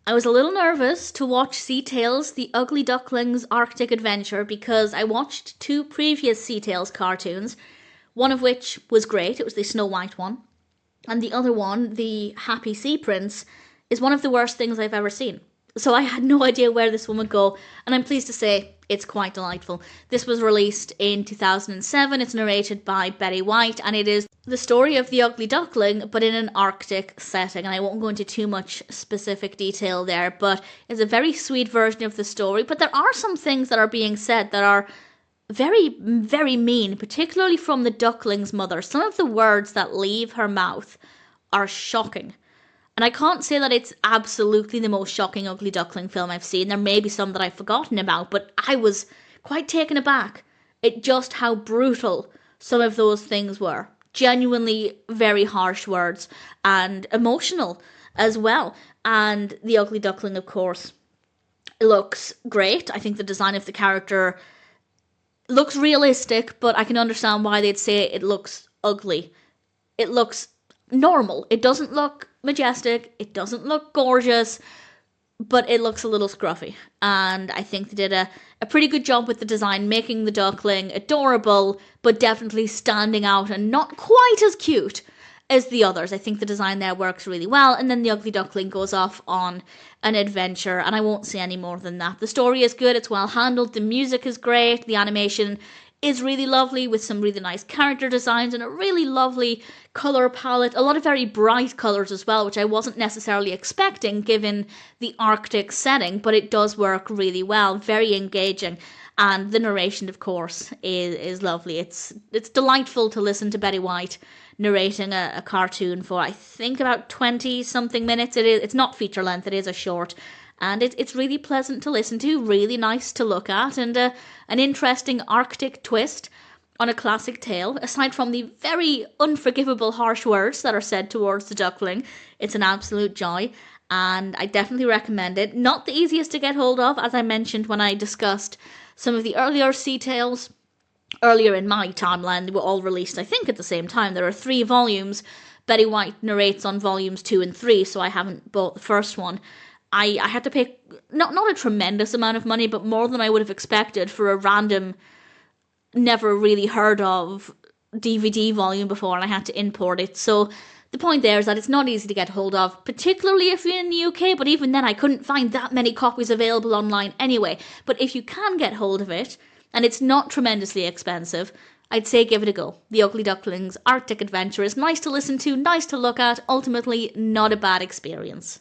I was a little nervous to watch Sea Tales, The Ugly Duckling's Arctic Adventure, because I watched two previous Sea Tales cartoons, one of which was great, it was the Snow White one, and the other one, the Happy Sea Prince, is one of the worst things I've ever seen. So I had no idea where this one would go, and I'm pleased to say it's quite delightful. This was released in 2007. It's narrated by Betty White, and it is the story of the Ugly Duckling, but in an Arctic setting. And I won't go into too much specific detail there, but it's a very sweet version of the story. But there are some things that are being said that are very, very mean, particularly from the duckling's mother. Some of the words that leave her mouth are shocking. And I can't say that it's absolutely the most shocking Ugly Duckling film I've seen. There may be some that I've forgotten about, but I was quite taken aback at just how brutal some of those things were. Genuinely very harsh words and emotional as well. And the Ugly Duckling, of course, looks great. I think the design of the character looks realistic, but I can understand why they'd say it looks ugly. It looks normal. It doesn't look majestic. It doesn't look gorgeous, but it looks a little scruffy. And I think they did a pretty good job with the design, making the duckling adorable, but definitely standing out and not quite as cute as the others. I think the design there works really well. And then the Ugly Duckling goes off on an adventure, and I won't say any more than that. The story is good, it's well handled, the music is great, the animation is really lovely with some really nice character designs and a really lovely colour palette. A lot of very bright colours as well, which I wasn't necessarily expecting given the Arctic setting, but it does work really well, very engaging. And the narration, of course, is lovely. It's delightful to listen to Betty White narrating a cartoon for, I think, about 20 something minutes. It's not feature length, it is a short, and it's really pleasant to listen to, really nice to look at, and an interesting Arctic twist on a classic tale. Aside from the very unforgivable harsh words that are said towards the duckling, it's an absolute joy, and I definitely recommend it. Not the easiest to get hold of, as I mentioned when I discussed some of the earlier Sea Tales. Earlier in my timeline, they were all released, I think, at the same time. There are 3 volumes. Betty White narrates on volumes 2 and 3, so I haven't bought the first one. I had to pay not a tremendous amount of money, but more than I would have expected for a random, never really heard of DVD volume before, and I had to import it. So the point there is that it's not easy to get hold of, particularly if you're in the UK, but even then I couldn't find that many copies available online anyway. But if you can get hold of it, and it's not tremendously expensive, I'd say give it a go. The Ugly Duckling's Arctic Adventure is nice to listen to, nice to look at, ultimately not a bad experience.